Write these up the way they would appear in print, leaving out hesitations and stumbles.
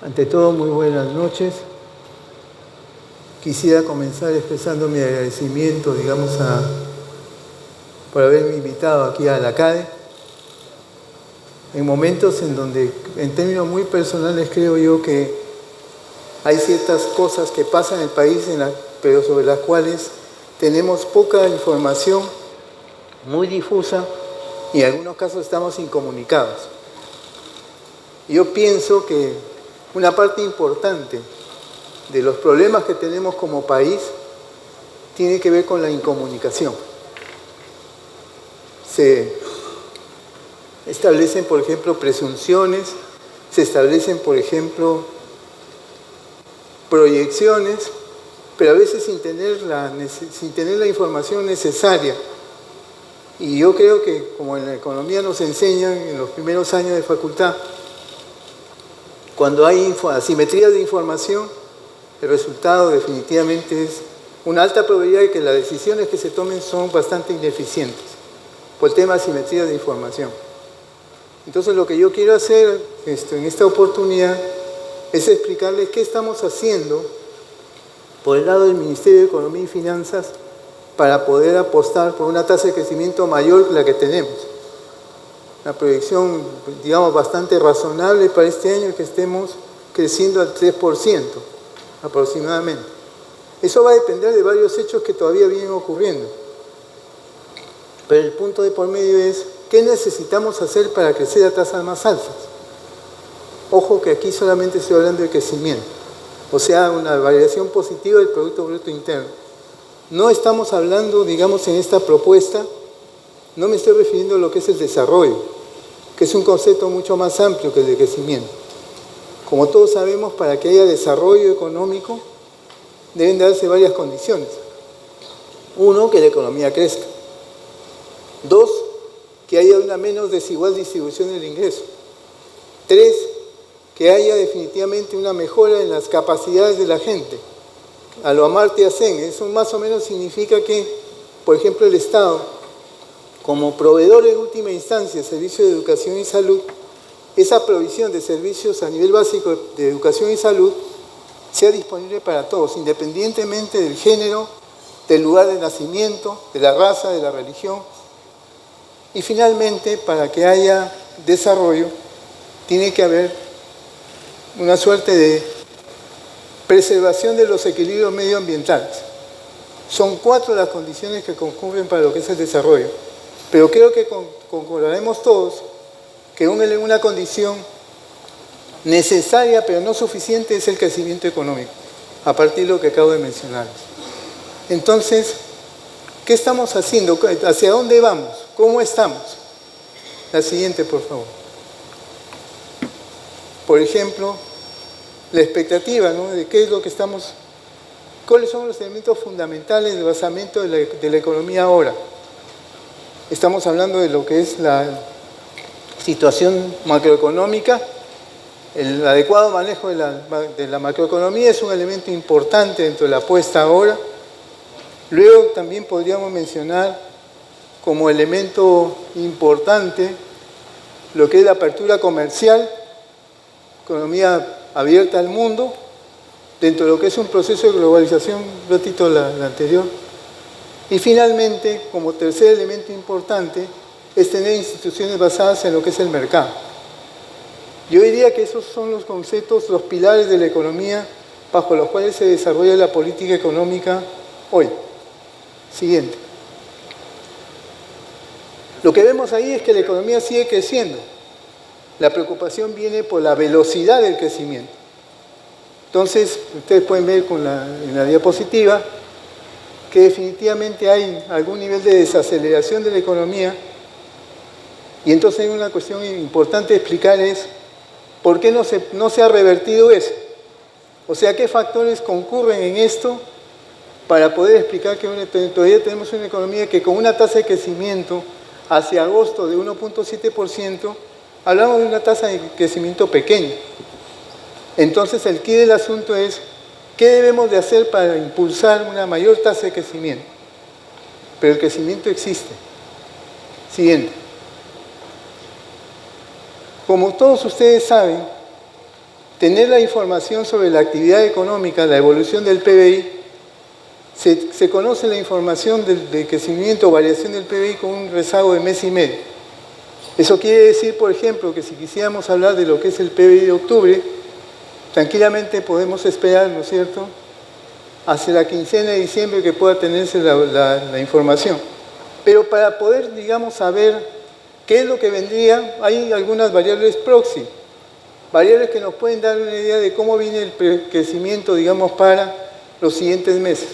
Ante todo, muy buenas noches. Quisiera comenzar expresando mi agradecimiento, por haberme invitado aquí a la CADE, en momentos en donde, en términos muy personales, creo yo que hay ciertas cosas que pasan en el país, pero sobre las cuales tenemos poca información, muy difusa, y en algunos casos estamos incomunicados. Yo pienso que una parte importante de los problemas que tenemos como país tiene que ver con la incomunicación. Se establecen, por ejemplo, presunciones, se establecen, por ejemplo, proyecciones, pero a veces sin tener la información necesaria. Y yo creo que, como en la economía nos enseñan en los primeros años de facultad, cuando hay asimetría de información, el resultado definitivamente es una alta probabilidad de que las decisiones que se tomen son bastante ineficientes por el tema de asimetría de información. Entonces, lo que yo quiero hacer en esta oportunidad es explicarles qué estamos haciendo por el lado del Ministerio de Economía y Finanzas para poder apostar por una tasa de crecimiento mayor que la que tenemos. Una proyección, bastante razonable para este año, que estemos creciendo al 3% aproximadamente. Eso va a depender de varios hechos que todavía vienen ocurriendo. Pero el punto de por medio es, ¿qué necesitamos hacer para crecer a tasas más altas? Ojo que aquí solamente estoy hablando de crecimiento, o sea, una variación positiva del Producto Bruto Interno. No estamos hablando, en esta propuesta, no me estoy refiriendo a lo que es el desarrollo, que es un concepto mucho más amplio que el de crecimiento. Como todos sabemos, para que haya desarrollo económico, deben darse varias condiciones. Uno, que la economía crezca. Dos, que haya una menos desigual distribución del ingreso. Tres, que haya definitivamente una mejora en las capacidades de la gente. A lo Amartya Sen, eso más o menos significa que, por ejemplo, el Estado, como proveedor en última instancia de servicios de educación y salud, esa provisión de servicios a nivel básico de educación y salud sea disponible para todos, independientemente del género, del lugar de nacimiento, de la raza, de la religión. Y finalmente, para que haya desarrollo, tiene que haber una suerte de preservación de los equilibrios medioambientales. Son 4 las condiciones que concurren para lo que es el desarrollo. Pero creo que concordaremos todos que una condición necesaria, pero no suficiente, es el crecimiento económico, a partir de lo que acabo de mencionar. Entonces, ¿qué estamos haciendo? ¿Hacia dónde vamos? ¿Cómo estamos? La siguiente, por favor. Por ejemplo, la expectativa, ¿no? De qué es lo que estamos, cuáles son los elementos fundamentales de basamento de la economía ahora. Estamos hablando de lo que es la situación macroeconómica. El adecuado manejo de la macroeconomía es un elemento importante dentro de la apuesta ahora. Luego también podríamos mencionar como elemento importante lo que es la apertura comercial, economía abierta al mundo, dentro de lo que es un proceso de globalización, ratito la anterior. Y finalmente, como tercer elemento importante, es tener instituciones basadas en lo que es el mercado. Yo diría que esos son los conceptos, los pilares de la economía bajo los cuales se desarrolla la política económica hoy. Siguiente. Lo que vemos ahí es que la economía sigue creciendo. La preocupación viene por la velocidad del crecimiento. Entonces, ustedes pueden ver en la diapositiva que definitivamente hay algún nivel de desaceleración de la economía, y entonces hay una cuestión importante de explicar es por qué no se ha revertido eso. O sea, qué factores concurren en esto para poder explicar que todavía tenemos una economía que con una tasa de crecimiento hacia agosto de 1.7%, hablamos de una tasa de crecimiento pequeña. Entonces, el quid del asunto es, ¿qué debemos de hacer para impulsar una mayor tasa de crecimiento? Pero el crecimiento existe. Siguiente. Como todos ustedes saben, tener la información sobre la actividad económica, la evolución del PBI, se conoce la información del crecimiento o variación del PBI con un rezago de mes y medio. Eso quiere decir, por ejemplo, que si quisiéramos hablar de lo que es el PBI de octubre, tranquilamente podemos esperar, ¿no es cierto?, hacia la quincena de diciembre que pueda tenerse la información. Pero para poder, digamos, saber qué es lo que vendría, hay algunas variables proxy, variables que nos pueden dar una idea de cómo viene el crecimiento, digamos, para los siguientes meses.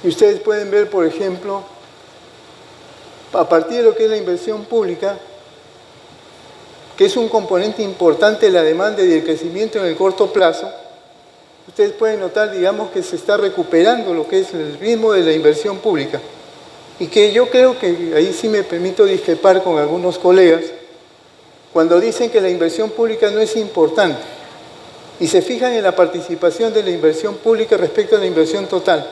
Y ustedes pueden ver, por ejemplo, a partir de lo que es la inversión pública, que es un componente importante de la demanda y del crecimiento en el corto plazo, ustedes pueden notar, digamos, que se está recuperando lo que es el ritmo de la inversión pública. Y que yo creo que ahí sí me permito discrepar con algunos colegas cuando dicen que la inversión pública no es importante y se fijan en la participación de la inversión pública respecto a la inversión total.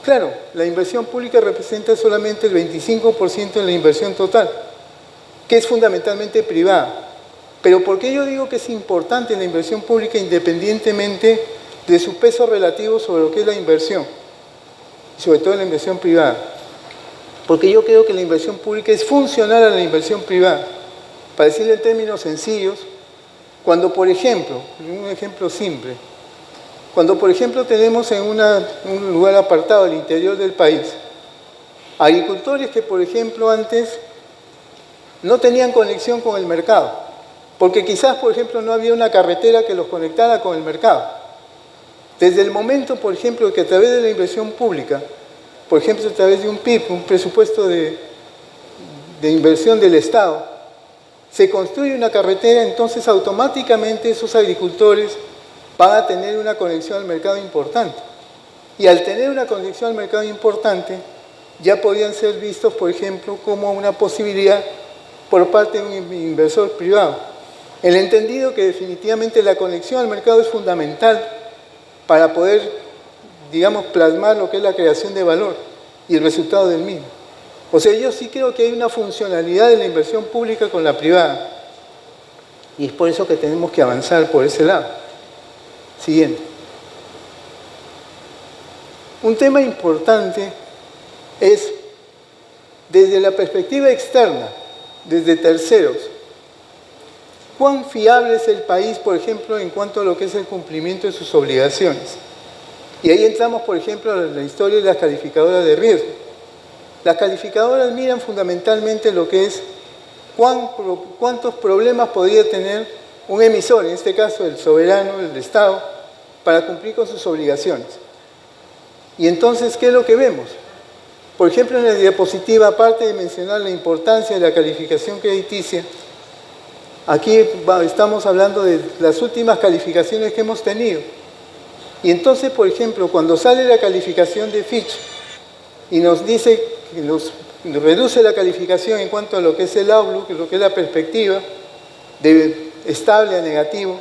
Claro, la inversión pública representa solamente el 25% de la inversión total, que es fundamentalmente privada. Pero ¿por qué yo digo que es importante la inversión pública independientemente de su peso relativo sobre lo que es la inversión, y sobre todo la inversión privada? Porque yo creo que la inversión pública es funcional a la inversión privada. Para decirlo en términos sencillos, cuando, por ejemplo, un ejemplo simple, cuando, por ejemplo, tenemos en un lugar apartado al interior del país, agricultores que, por ejemplo, antes no tenían conexión con el mercado, porque quizás, por ejemplo, no había una carretera que los conectara con el mercado. Desde el momento, por ejemplo, que a través de la inversión pública, por ejemplo, a través de un PIB, un presupuesto de inversión del Estado, se construye una carretera, entonces automáticamente esos agricultores van a tener una conexión al mercado importante. Y al tener una conexión al mercado importante, ya podían ser vistos, por ejemplo, como una posibilidad por parte de un inversor privado. El entendido que definitivamente la conexión al mercado es fundamental para poder, digamos, plasmar lo que es la creación de valor y el resultado del mismo. O sea, yo sí creo que hay una funcionalidad de la inversión pública con la privada. Y es por eso que tenemos que avanzar por ese lado. Siguiente. Un tema importante es, desde la perspectiva externa, desde terceros, ¿cuán fiable es el país, por ejemplo, en cuanto a lo que es el cumplimiento de sus obligaciones? Y ahí entramos, por ejemplo, en la historia de las calificadoras de riesgo. Las calificadoras miran fundamentalmente lo que es cuántos problemas podría tener un emisor, en este caso el soberano, el Estado, para cumplir con sus obligaciones. Y entonces, ¿qué es lo que vemos? Por ejemplo, en la diapositiva, aparte de mencionar la importancia de la calificación crediticia, aquí estamos hablando de las últimas calificaciones que hemos tenido. Y entonces, por ejemplo, cuando sale la calificación de Fitch y nos dice que nos reduce la calificación en cuanto a lo que es el outlook, lo que es la perspectiva, de estable a negativo,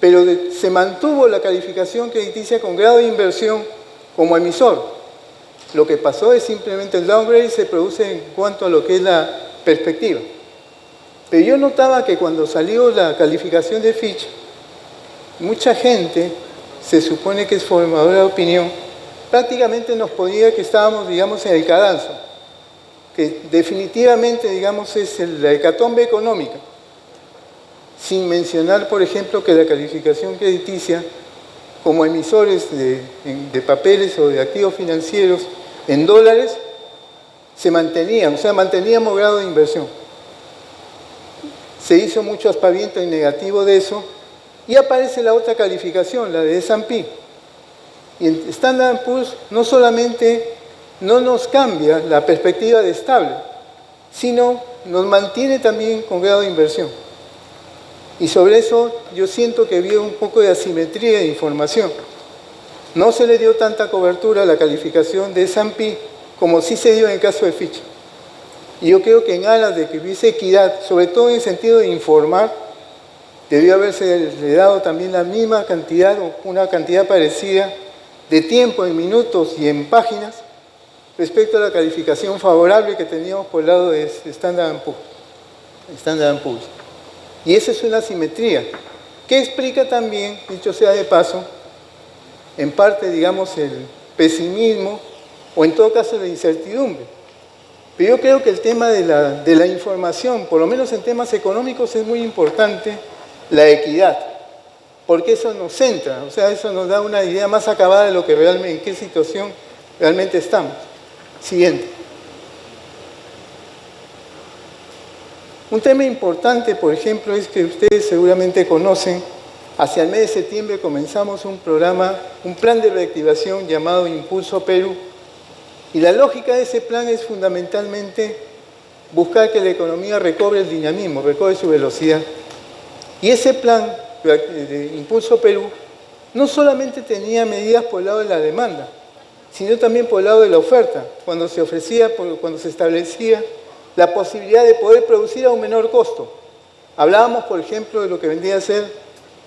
pero se mantuvo la calificación crediticia con grado de inversión como emisor. Lo que pasó es simplemente el downgrade se produce en cuanto a lo que es la perspectiva. Pero yo notaba que cuando salió la calificación de Fitch, mucha gente, se supone que es formadora de opinión, prácticamente nos ponía que estábamos, digamos, en el cadalso, que definitivamente, digamos, es la hecatombe económica, sin mencionar, por ejemplo, que la calificación crediticia, como emisores de papeles o de activos financieros en dólares, se mantenían, o sea, manteníamos grado de inversión. Se hizo mucho aspaviento en negativo de eso, y aparece la otra calificación, la de S&P. Y en Standard & Poor's no solamente no nos cambia la perspectiva de estable, sino nos mantiene también con grado de inversión. Y sobre eso yo siento que había un poco de asimetría de información. No se le dio tanta cobertura a la calificación de S&P como sí se dio en el caso de Fitch. Y yo creo que en aras de que hubiese equidad, sobre todo en el sentido de informar, debió haberse dado también la misma cantidad o una cantidad parecida de tiempo en minutos y en páginas respecto a la calificación favorable que teníamos por el lado de Standard & Poor's. Standard & Poor's. Y esa es una asimetría que explica también, dicho sea de paso, en parte, digamos, el pesimismo o en todo caso la incertidumbre. Pero yo creo que el tema de la información, por lo menos en temas económicos, es muy importante la equidad, porque eso nos centra, o sea, eso nos da una idea más acabada de lo que realmente, en qué situación realmente estamos. Siguiente. Un tema importante, por ejemplo, es que ustedes seguramente conocen, hacia el mes de septiembre comenzamos un programa, un plan de reactivación llamado Impulso Perú, y la lógica de ese plan es fundamentalmente buscar que la economía recobre el dinamismo, recobre su velocidad. Y ese plan de Impulso Perú no solamente tenía medidas por el lado de la demanda, sino también por el lado de la oferta, cuando se ofrecía, cuando se establecía la posibilidad de poder producir a un menor costo. Hablábamos, por ejemplo, de lo que vendría a ser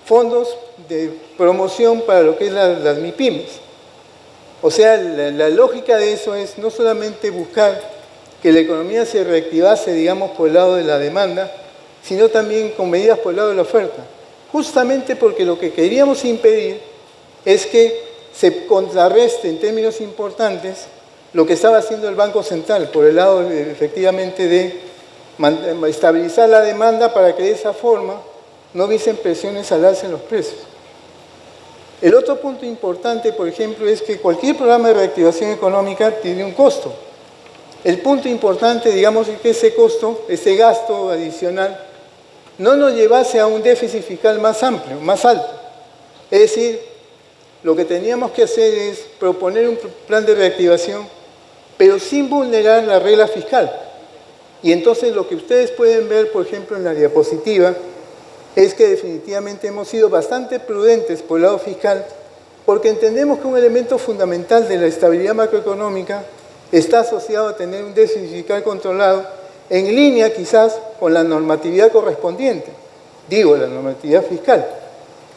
fondos de promoción para lo que es las MIPYMES. O sea, la lógica de eso es no solamente buscar que la economía se reactivase, digamos, por el lado de la demanda, sino también con medidas por el lado de la oferta. Justamente porque lo que queríamos impedir es que se contrarreste en términos importantes lo que estaba haciendo el Banco Central, por el lado efectivamente de estabilizar la demanda para que de esa forma no hubiesen presiones al alza en los precios. El otro punto importante, por ejemplo, es que cualquier programa de reactivación económica tiene un costo. El punto importante, digamos, es que ese costo, ese gasto adicional, no nos llevase a un déficit fiscal más amplio, más alto. Es decir, lo que teníamos que hacer es proponer un plan de reactivación, pero sin vulnerar la regla fiscal. Y entonces lo que ustedes pueden ver, por ejemplo, en la diapositiva, es que definitivamente hemos sido bastante prudentes por el lado fiscal, porque entendemos que un elemento fundamental de la estabilidad macroeconómica está asociado a tener un déficit fiscal controlado, en línea quizás con la normatividad correspondiente, digo, la normatividad fiscal.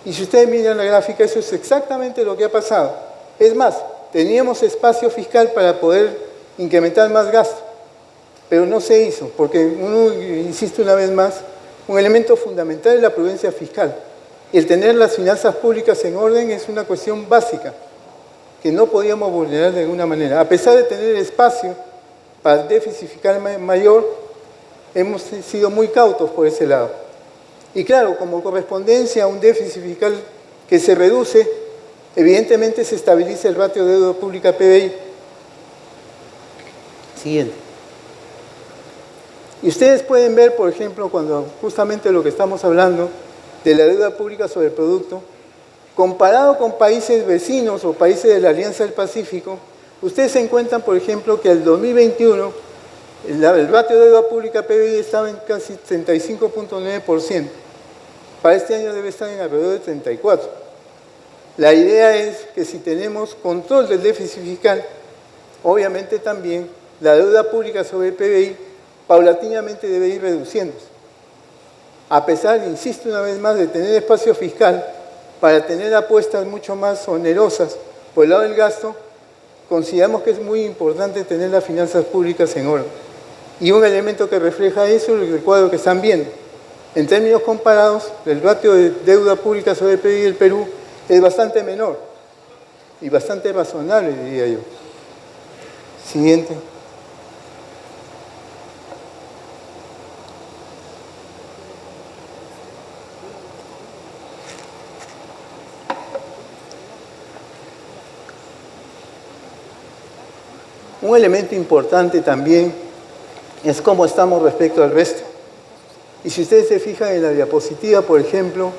Y si ustedes miran la gráfica, eso es exactamente lo que ha pasado. Es más, teníamos espacio fiscal para poder incrementar más gasto, pero no se hizo, porque uno, insisto una vez más, un elemento fundamental es la prudencia fiscal. Y el tener las finanzas públicas en orden es una cuestión básica, que no podíamos vulnerar de alguna manera. A pesar de tener espacio para el déficit fiscal mayor, hemos sido muy cautos por ese lado. Y claro, como correspondencia a un déficit fiscal que se reduce, evidentemente se estabiliza el ratio de deuda pública PBI. Siguiente. Y ustedes pueden ver, por ejemplo, cuando justamente lo que estamos hablando de la deuda pública sobre el producto, comparado con países vecinos o países de la Alianza del Pacífico, ustedes se encuentran, por ejemplo, que el 2021 el ratio de deuda pública PBI estaba en casi 35.9%. Para este año debe estar en alrededor de 34%. La idea es que si tenemos control del déficit fiscal, obviamente también la deuda pública sobre el PBI paulatinamente debe ir reduciéndose. A pesar, insisto una vez más, de tener espacio fiscal para tener apuestas mucho más onerosas por el lado del gasto, consideramos que es muy importante tener las finanzas públicas en orden. Y un elemento que refleja eso es el cuadro que están viendo. En términos comparados, el ratio de deuda pública sobre el PIB del Perú es bastante menor y bastante razonable, diría yo. Siguiente. Un elemento importante también es cómo estamos respecto al resto. Y si ustedes se fijan en la diapositiva, por ejemplo,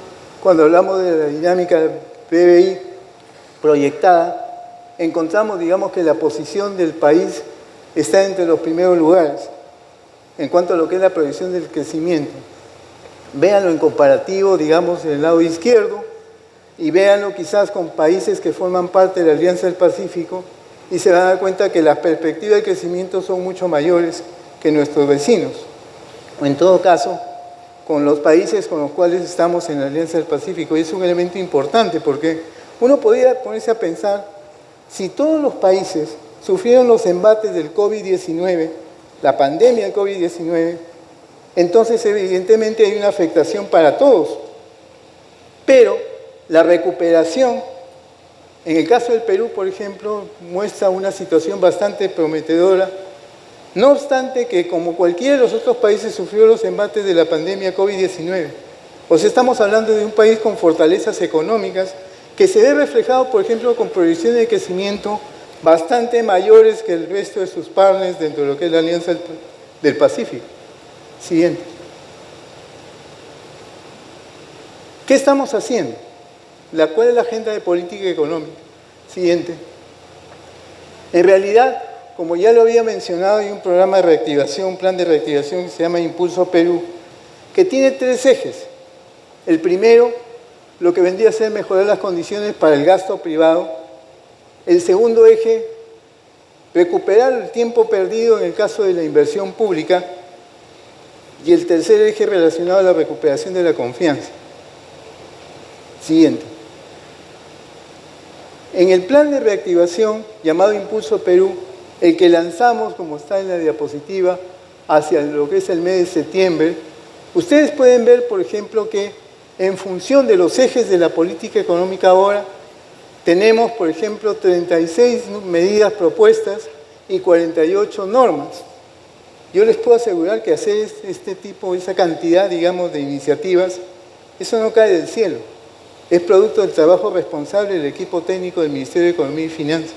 cuando hablamos de la dinámica del PBI proyectada, encontramos, digamos, que la posición del país está entre los primeros lugares en cuanto a lo que es la proyección del crecimiento. Véanlo en comparativo, digamos, en el lado izquierdo, y véanlo quizás con países que forman parte de la Alianza del Pacífico, y se van a dar cuenta que las perspectivas de crecimiento son mucho mayores que nuestros vecinos. O en todo caso, con los países con los cuales estamos en la Alianza del Pacífico. Y es un elemento importante porque uno podría ponerse a pensar, si todos los países sufrieron los embates del COVID-19, la pandemia del COVID-19, entonces evidentemente hay una afectación para todos. Pero la recuperación, en el caso del Perú, por ejemplo, muestra una situación bastante prometedora, no obstante que, como cualquiera de los otros países, sufrió los embates de la pandemia COVID-19. O sea, estamos hablando de un país con fortalezas económicas que se ve reflejado, por ejemplo, con proyecciones de crecimiento bastante mayores que el resto de sus partners dentro de lo que es la Alianza del Pacífico. Siguiente. ¿Qué estamos haciendo? ¿Cuál es la agenda de política económica? Siguiente. En realidad, como ya lo había mencionado, hay un programa de reactivación, un plan de reactivación que se llama Impulso Perú, que tiene 3 ejes. El primero, lo que vendría a ser mejorar las condiciones para el gasto privado. El segundo eje, recuperar el tiempo perdido en el caso de la inversión pública. Y el tercer eje relacionado a la recuperación de la confianza. Siguiente. En el plan de reactivación llamado Impulso Perú, el que lanzamos, como está en la diapositiva, hacia lo que es el mes de septiembre, ustedes pueden ver, por ejemplo, que en función de los ejes de la política económica ahora, tenemos, por ejemplo, 36 medidas propuestas y 48 normas. Yo les puedo asegurar que hacer esa cantidad, digamos, de iniciativas, eso no cae del cielo. Es producto del trabajo responsable del equipo técnico del Ministerio de Economía y Finanzas.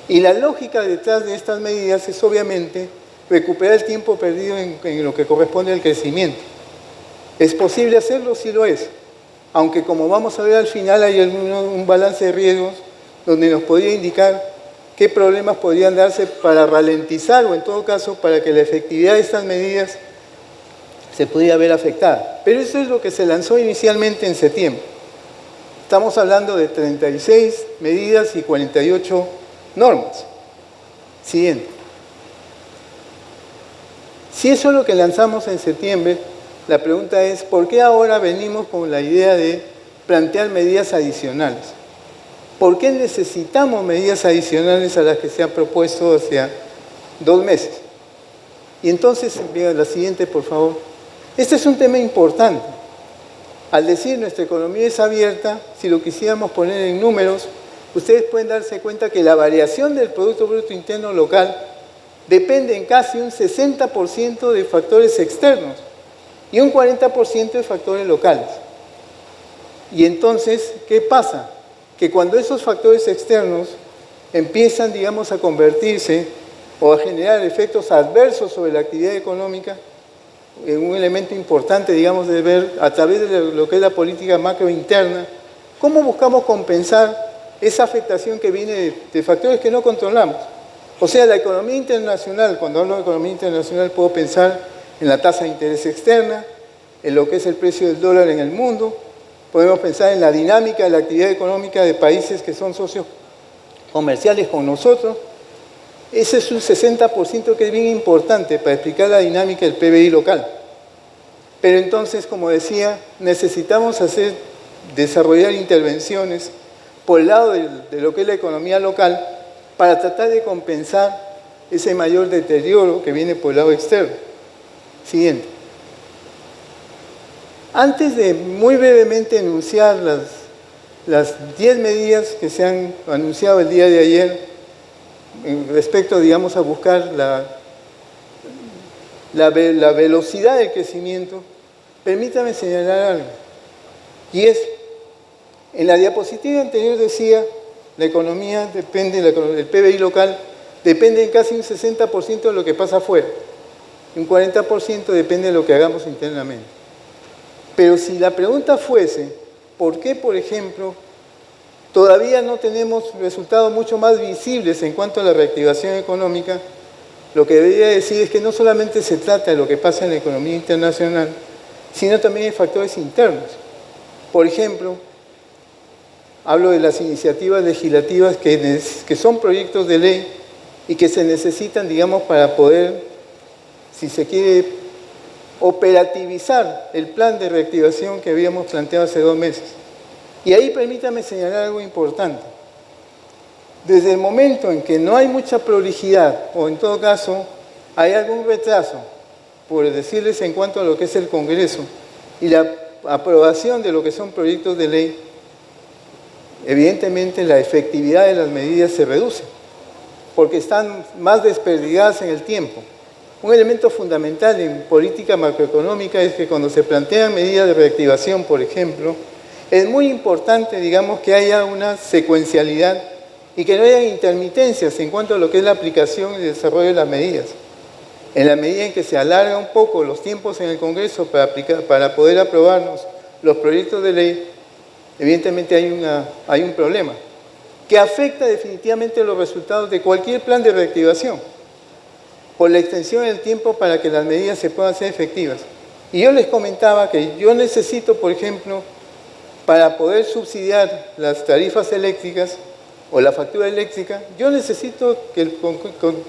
Y la lógica detrás de estas medidas es, obviamente, recuperar el tiempo perdido en lo que corresponde al crecimiento. ¿Es posible hacerlo? Sí lo es. Aunque, como vamos a ver al final, hay un balance de riesgos donde nos podría indicar qué problemas podrían darse para ralentizar o, en todo caso, para que la efectividad de estas medidas se pudiera ver afectada. Pero eso es lo que se lanzó inicialmente en septiembre. Estamos hablando de 36 medidas y 48 normas. Siguiente. Si eso es lo que lanzamos en septiembre, la pregunta es, ¿por qué ahora venimos con la idea de plantear medidas adicionales? ¿Por qué necesitamos medidas adicionales a las que se han propuesto hace 2 meses? Y entonces, vean la siguiente, por favor. Este es un tema importante. Al decir nuestra economía es abierta, si lo quisiéramos poner en números, ustedes pueden darse cuenta que la variación del Producto Bruto Interno Local depende en casi un 60% de factores externos y un 40% de factores locales. Y entonces, ¿qué pasa? Que cuando esos factores externos empiezan, digamos, a convertirse o a generar efectos adversos sobre la actividad económica, un elemento importante, digamos, de ver a través de lo que es la política macro interna, cómo buscamos compensar esa afectación que viene de factores que no controlamos. O sea, la economía internacional, cuando hablo de economía internacional puedo pensar en la tasa de interés externa, en lo que es el precio del dólar en el mundo, podemos pensar en la dinámica de la actividad económica de países que son socios comerciales con nosotros. Ese es un 60% que es bien importante para explicar la dinámica del PBI local. Pero entonces, como decía, necesitamos desarrollar intervenciones por el lado de lo que es la economía local para tratar de compensar ese mayor deterioro que viene por el lado externo. Siguiente. Antes de muy brevemente enunciar las 10 medidas que se han anunciado el día de ayer, respecto, digamos, a buscar la velocidad del crecimiento, permítame señalar algo. Y es, en la diapositiva anterior decía, la economía depende, el PBI local depende en casi un 60% de lo que pasa afuera. Un 40% depende de lo que hagamos internamente. Pero si la pregunta fuese, ¿por qué, por ejemplo, todavía no tenemos resultados mucho más visibles en cuanto a la reactivación económica? Lo que debería decir es que no solamente se trata de lo que pasa en la economía internacional, sino también de factores internos. Por ejemplo, hablo de las iniciativas legislativas que son proyectos de ley y que se necesitan, digamos, para poder, si se quiere, operativizar el plan de reactivación que habíamos planteado hace 2 meses. Y ahí permítame señalar algo importante. Desde el momento en que no hay mucha prolijidad, o en todo caso hay algún retraso por decirles en cuanto a lo que es el Congreso y la aprobación de lo que son proyectos de ley, evidentemente la efectividad de las medidas se reduce, porque están más desperdigadas en el tiempo. Un elemento fundamental en política macroeconómica es que cuando se plantean medidas de reactivación, por ejemplo, es muy importante, digamos, que haya una secuencialidad y que no haya intermitencias en cuanto a lo que es la aplicación y desarrollo de las medidas. En la medida en que se alarga un poco los tiempos en el Congreso para poder aprobarnos los proyectos de ley, evidentemente hay un problema que afecta definitivamente los resultados de cualquier plan de reactivación por la extensión del tiempo para que las medidas se puedan hacer efectivas. Y yo les comentaba que yo necesito, por ejemplo, para poder subsidiar las tarifas eléctricas o la factura eléctrica, yo necesito que el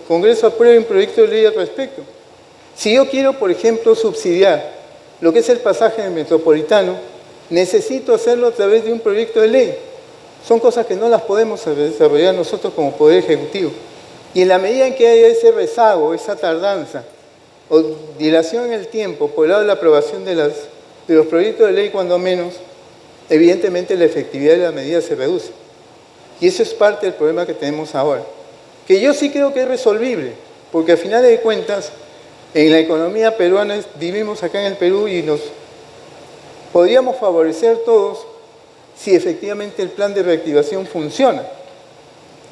Congreso apruebe un proyecto de ley al respecto. Si yo quiero, por ejemplo, subsidiar lo que es el pasaje metropolitano, necesito hacerlo a través de un proyecto de ley. Son cosas que no las podemos desarrollar nosotros como Poder Ejecutivo. Y en la medida en que haya ese rezago, esa tardanza o dilación en el tiempo por el lado de la aprobación de los proyectos de ley, cuando menos, evidentemente la efectividad de las medidas se reduce. Y eso es parte del problema que tenemos ahora, que yo sí creo que es resolvible, porque al final de cuentas, en la economía peruana, vivimos acá en el Perú y nos podríamos favorecer todos si efectivamente el plan de reactivación funciona.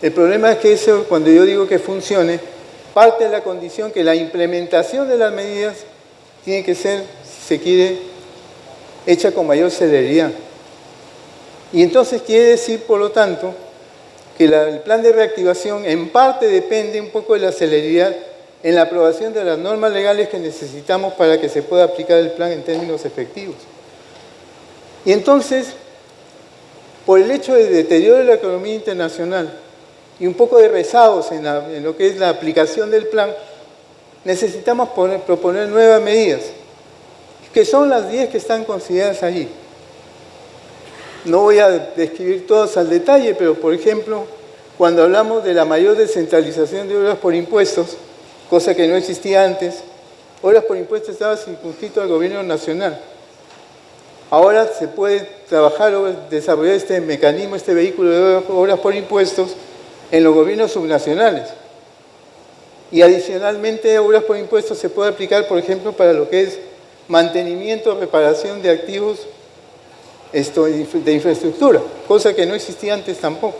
El problema es que eso, cuando yo digo que funcione, parte de la condición que la implementación de las medidas tiene que ser, si se quiere, hecha con mayor celeridad. Y entonces quiere decir, por lo tanto, que el plan de reactivación en parte depende un poco de la celeridad en la aprobación de las normas legales que necesitamos para que se pueda aplicar el plan en términos efectivos. Y entonces, por el hecho de deterioro de la economía internacional y un poco de rezagos en lo que es la aplicación del plan, necesitamos proponer nuevas medidas, que son las 10 que están consideradas allí. No voy a describir todas al detalle, pero por ejemplo, cuando hablamos de la mayor descentralización de obras por impuestos, cosa que no existía antes, obras por impuestos estaba circunscrito al gobierno nacional. Ahora se puede trabajar o desarrollar este mecanismo, este vehículo de obras por impuestos en los gobiernos subnacionales. Y adicionalmente, obras por impuestos se puede aplicar, por ejemplo, para lo que es mantenimiento, reparación de activos de infraestructura, cosa que no existía antes tampoco.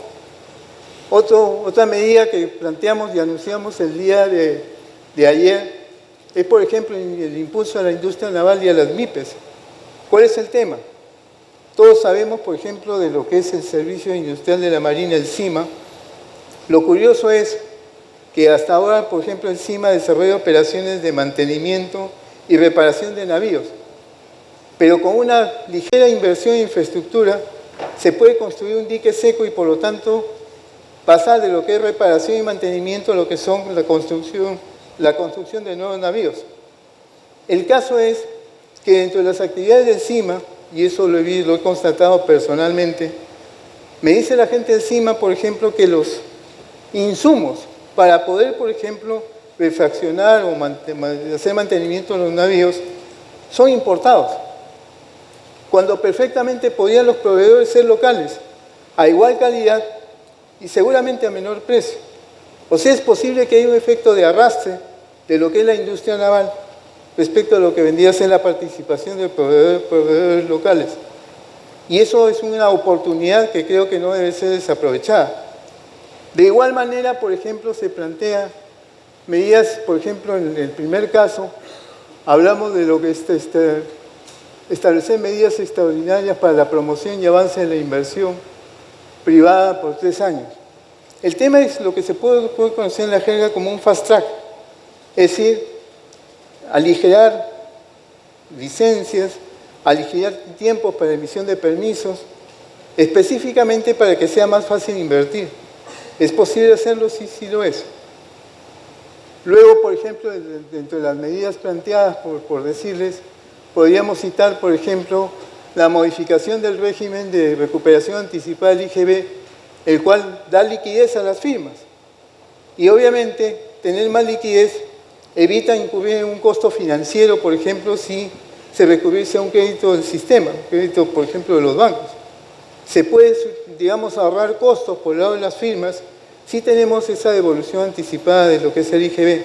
Otra medida que planteamos y anunciamos el día de ayer es, por ejemplo, el impulso a la industria naval y a las MIPES. ¿Cuál es el tema? Todos sabemos, por ejemplo, de lo que es el Servicio Industrial de la Marina, el CIMA. Lo curioso es que hasta ahora, por ejemplo, el CIMA desarrolla operaciones de mantenimiento y reparación de navíos, pero con una ligera inversión en infraestructura se puede construir un dique seco y por lo tanto pasar de lo que es reparación y mantenimiento a lo que son la construcción de nuevos navíos. El caso es que dentro de las actividades del CIMA, y eso lo he constatado personalmente, me dice la gente del CIMA, por ejemplo, que los insumos para poder, por ejemplo, refaccionar o hacer mantenimiento de los navíos son importados, cuando perfectamente podían los proveedores ser locales, a igual calidad y seguramente a menor precio. O sea, es posible que haya un efecto de arrastre de lo que es la industria naval respecto a lo que vendría a ser la participación de proveedores locales. Y eso es una oportunidad que creo que no debe ser desaprovechada. De igual manera, por ejemplo, se plantea medidas, por ejemplo, en el primer caso, hablamos de lo que es establecer medidas extraordinarias para la promoción y avance de la inversión privada por 3 años. El tema es lo que se puede conocer en la jerga como un fast track, es decir, aligerar licencias, aligerar tiempos para emisión de permisos, específicamente para que sea más fácil invertir. ¿Es posible hacerlo? Sí, sí lo es. Luego, por ejemplo, dentro de las medidas planteadas, por decirles, podríamos citar, por ejemplo, la modificación del régimen de recuperación anticipada del IGB, el cual da liquidez a las firmas. Y obviamente, tener más liquidez evita incurrir en un costo financiero, por ejemplo, si se recurriese a un crédito del sistema, un crédito, por ejemplo, de los bancos. Se puede, digamos, ahorrar costos por el lado de las firmas si tenemos esa devolución anticipada de lo que es el IGB.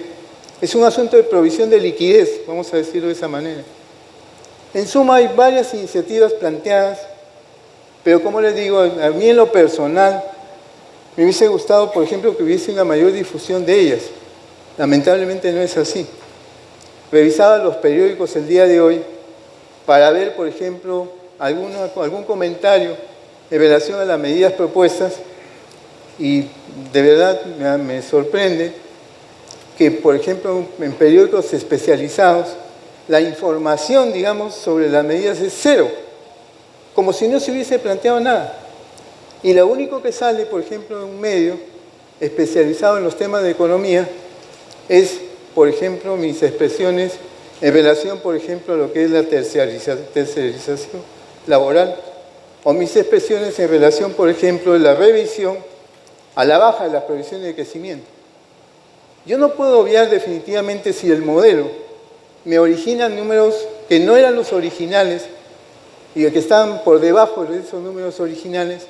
Es un asunto de provisión de liquidez, vamos a decirlo de esa manera. En suma, hay varias iniciativas planteadas, pero como les digo, a mí en lo personal me hubiese gustado, por ejemplo, que hubiese una mayor difusión de ellas. Lamentablemente no es así. Revisaba los periódicos el día de hoy para ver, por ejemplo, algún comentario en relación a las medidas propuestas y de verdad me sorprende que, por ejemplo, en periódicos especializados, la información, digamos, sobre las medidas es cero, como si no se hubiese planteado nada. Y lo único que sale, por ejemplo, en un medio especializado en los temas de economía es, por ejemplo, mis expresiones en relación, por ejemplo, a lo que es la tercerización laboral, o mis expresiones en relación, por ejemplo, a la revisión a la baja de las previsiones de crecimiento. Yo no puedo obviar definitivamente si el modelo me origina números que no eran los originales y que estaban por debajo de esos números originales.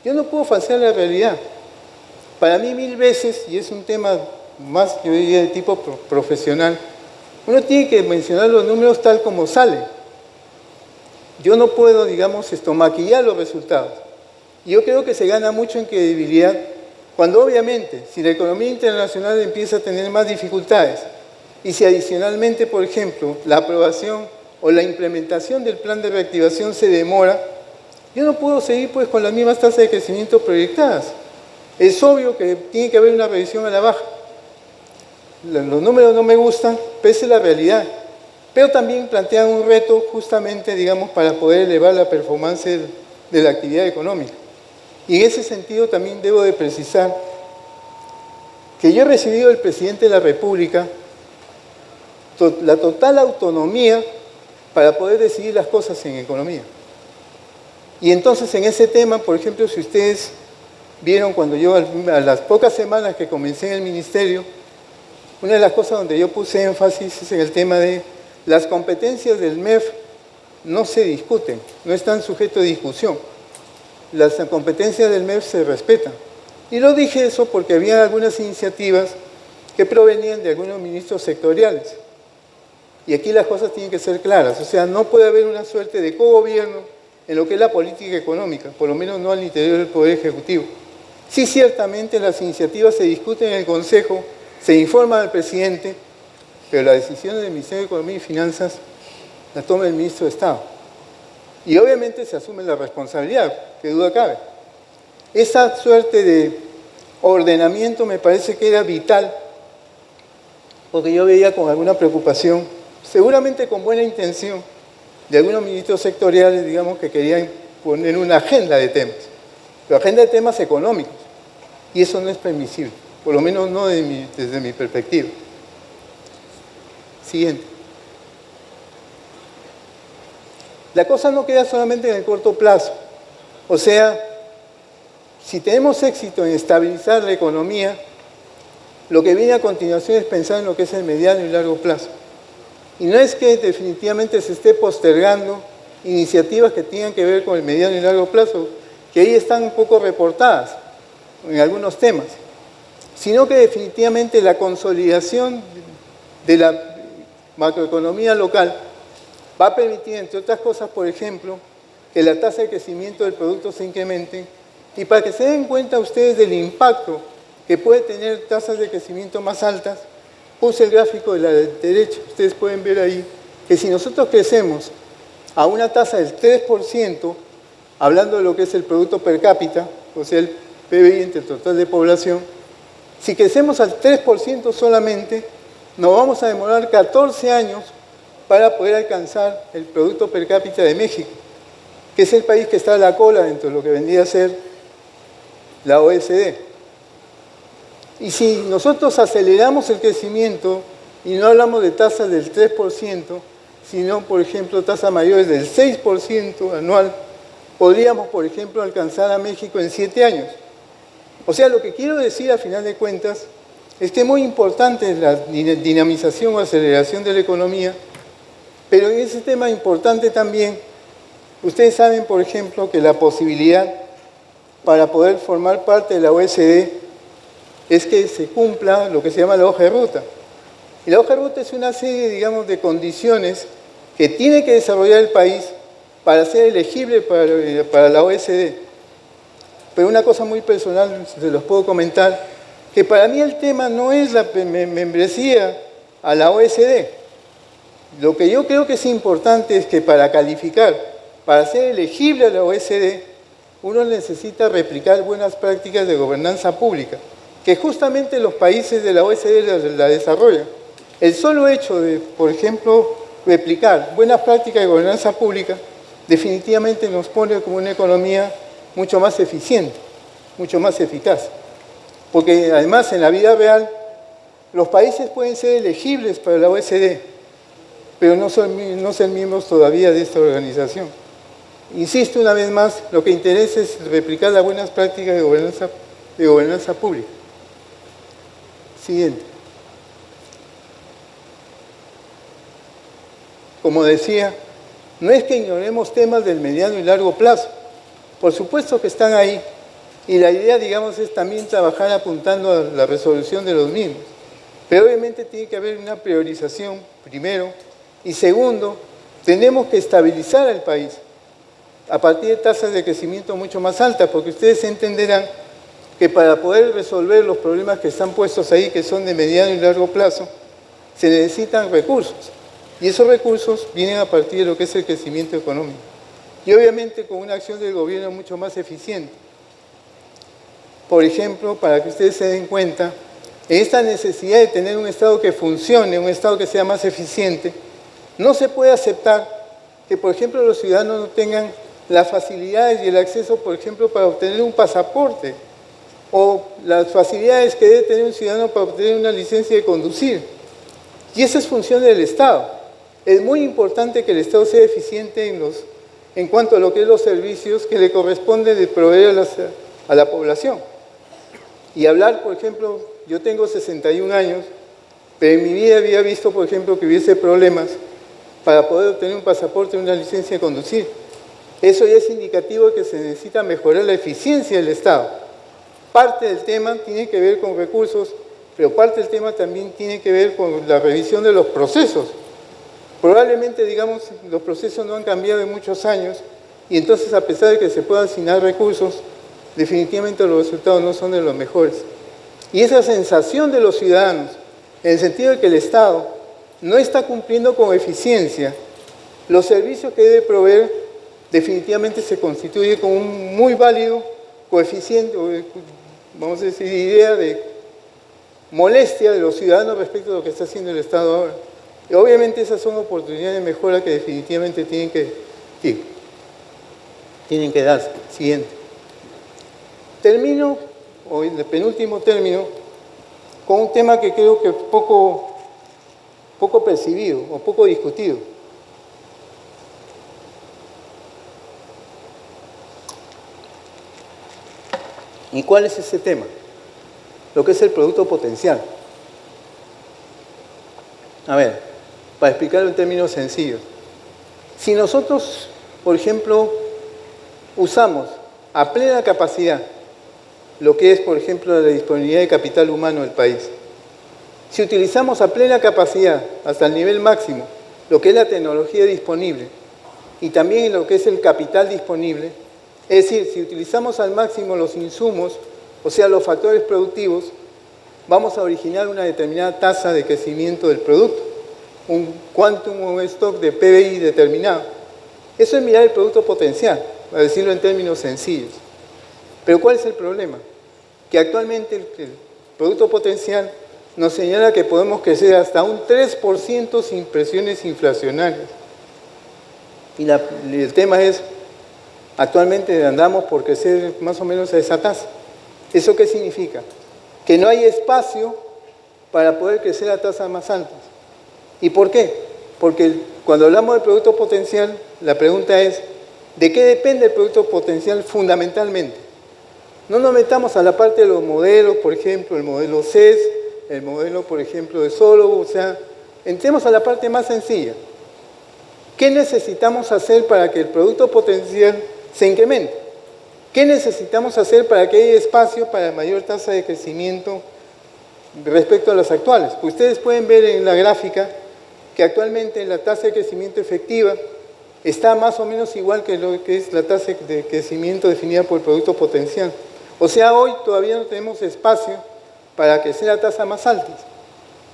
Yo no puedo falsear la realidad. Para mí 1000 veces, y es un tema más, yo diría, de tipo profesional, uno tiene que mencionar los números tal como salen. Yo no puedo, digamos, maquillar los resultados. Y yo creo que se gana mucho en credibilidad cuando obviamente, si la economía internacional empieza a tener más dificultades y si adicionalmente, por ejemplo, la aprobación o la implementación del plan de reactivación se demora, yo no puedo seguir pues con las mismas tasas de crecimiento proyectadas. Es obvio que tiene que haber una revisión a la baja. Los números no me gustan, pese a la realidad, pero también plantean un reto justamente, digamos, para poder elevar la performance de la actividad económica. Y en ese sentido también debo de precisar que yo he recibido del presidente de la República la total autonomía para poder decidir las cosas en economía. Y entonces en ese tema, por ejemplo, si ustedes vieron cuando yo a las pocas semanas que comencé en el ministerio, una de las cosas donde yo puse énfasis es en el tema de las competencias del MEF no se discuten, no están sujetos a discusión. Las competencias del MEF se respetan. Y lo dije eso porque había algunas iniciativas que provenían de algunos ministros sectoriales. Y aquí las cosas tienen que ser claras. O sea, no puede haber una suerte de cogobierno en lo que es la política económica, por lo menos no al interior del Poder Ejecutivo. Sí, ciertamente las iniciativas se discuten en el Consejo, se informa al presidente, pero la decisión del Ministerio de Economía y Finanzas la toma el ministro de Estado. Y obviamente se asume la responsabilidad, que duda cabe. Esa suerte de ordenamiento me parece que era vital, porque yo veía con alguna preocupación, seguramente con buena intención, de algunos ministros sectoriales, digamos, que querían poner una agenda de temas, pero agenda de temas económicos, y eso no es permisible, por lo menos no desde mi perspectiva. Siguiente. La cosa no queda solamente en el corto plazo. O sea, si tenemos éxito en estabilizar la economía, lo que viene a continuación es pensar en lo que es el mediano y largo plazo. Y no es que definitivamente se esté postergando iniciativas que tengan que ver con el mediano y largo plazo, que ahí están un poco reportadas en algunos temas, sino que definitivamente la consolidación de la macroeconomía local va a permitir, entre otras cosas, por ejemplo, que la tasa de crecimiento del producto se incremente. Y para que se den cuenta ustedes del impacto que puede tener tasas de crecimiento más altas, puse el gráfico de la derecha. Ustedes pueden ver ahí que si nosotros crecemos a una tasa del 3%, hablando de lo que es el producto per cápita, o sea, el PBI entre el total de población, si crecemos al 3% solamente, nos vamos a demorar 14 años para poder alcanzar el producto per cápita de México, que es el país que está a la cola dentro de lo que vendría a ser la OECD. Y si nosotros aceleramos el crecimiento y no hablamos de tasas del 3%, sino, por ejemplo, tasas mayores del 6% anual, podríamos, por ejemplo, alcanzar a México en 7 años. O sea, lo que quiero decir a final de cuentas es que es muy importante la dinamización o aceleración de la economía, pero en ese tema importante también, ustedes saben, por ejemplo, que la posibilidad para poder formar parte de la OECD es que se cumpla lo que se llama la hoja de ruta. Y la hoja de ruta es una serie, digamos, de condiciones que tiene que desarrollar el país para ser elegible para la OECD. Pero una cosa muy personal, se los puedo comentar, que para mí el tema no es la membresía a la OECD. Lo que yo creo que es importante es que para calificar, para ser elegible a la OECD, uno necesita replicar buenas prácticas de gobernanza pública, que justamente los países de la OECD la desarrollan. El solo hecho de, por ejemplo, replicar buenas prácticas de gobernanza pública, definitivamente nos pone como una economía mucho más eficiente, mucho más eficaz. Porque además en la vida real, los países pueden ser elegibles para la OECD, pero no son miembros todavía de esta organización. Insisto una vez más, lo que interesa es replicar las buenas prácticas de gobernanza pública. Siguiente. Como decía, no es que ignoremos temas del mediano y largo plazo. Por supuesto que están ahí. Y la idea, digamos, es también trabajar apuntando a la resolución de los mismos. Pero obviamente tiene que haber una priorización, primero. Y segundo, tenemos que estabilizar al país a partir de tasas de crecimiento mucho más altas, porque ustedes entenderán que para poder resolver los problemas que están puestos ahí, que son de mediano y largo plazo, se necesitan recursos. Y esos recursos vienen a partir de lo que es el crecimiento económico. Y obviamente con una acción del gobierno mucho más eficiente. Por ejemplo, para que ustedes se den cuenta, en esta necesidad de tener un Estado que funcione, un Estado que sea más eficiente, no se puede aceptar que, por ejemplo, los ciudadanos no tengan las facilidades y el acceso, por ejemplo, para obtener un pasaporte, o las facilidades que debe tener un ciudadano para obtener una licencia de conducir. Y esa es función del Estado. Es muy importante que el Estado sea eficiente en cuanto a lo que es los servicios que le corresponde de proveer a la población. Y hablar, por ejemplo, yo tengo 61 años, pero en mi vida había visto, por ejemplo, que hubiese problemas para poder obtener un pasaporte o una licencia de conducir. Eso ya es indicativo de que se necesita mejorar la eficiencia del Estado. Parte del tema tiene que ver con recursos, pero parte del tema también tiene que ver con la revisión de los procesos. Probablemente, digamos, los procesos no han cambiado en muchos años y entonces, a pesar de que se puedan asignar recursos, definitivamente los resultados no son de los mejores. Y esa sensación de los ciudadanos, en el sentido de que el Estado no está cumpliendo con eficiencia los servicios que debe proveer, definitivamente se constituye como un muy válido coeficiente, vamos a decir, idea de molestia de los ciudadanos respecto a lo que está haciendo el Estado ahora. Y obviamente esas son oportunidades de mejora que definitivamente tienen que darse. Siguiente. Termino, o el penúltimo término, con un tema que creo que es poco percibido o poco discutido. ¿Y cuál es ese tema? Lo que es el producto potencial. A ver, para explicarlo en términos sencillos. Si nosotros, por ejemplo, usamos a plena capacidad lo que es, por ejemplo, la disponibilidad de capital humano del país, si utilizamos a plena capacidad, hasta el nivel máximo, lo que es la tecnología disponible y también lo que es el capital disponible, es decir, si utilizamos al máximo los insumos, o sea, los factores productivos, vamos a originar una determinada tasa de crecimiento del producto, un quantum o un stock de PBI determinado. Eso es mirar el producto potencial, para decirlo en términos sencillos. Pero ¿cuál es el problema? Que actualmente el producto potencial nos señala que podemos crecer hasta un 3% sin presiones inflacionarias. Y el tema es, actualmente andamos por crecer más o menos a esa tasa. ¿Eso qué significa? Que no hay espacio para poder crecer a tasas más altas. ¿Y por qué? Porque cuando hablamos de producto potencial, la pregunta es, ¿de qué depende el producto potencial fundamentalmente? No nos metamos a la parte de los modelos, por ejemplo, el modelo CES, el modelo, por ejemplo, de Solow. O sea, entremos a la parte más sencilla. ¿Qué necesitamos hacer para que el producto potencial se incremente? ¿Qué necesitamos hacer para que haya espacio para mayor tasa de crecimiento respecto a las actuales? Ustedes pueden ver en la gráfica que actualmente la tasa de crecimiento efectiva está más o menos igual que lo que es la tasa de crecimiento definida por el producto potencial. O sea, hoy todavía no tenemos espacio para crecer a tasas más altas.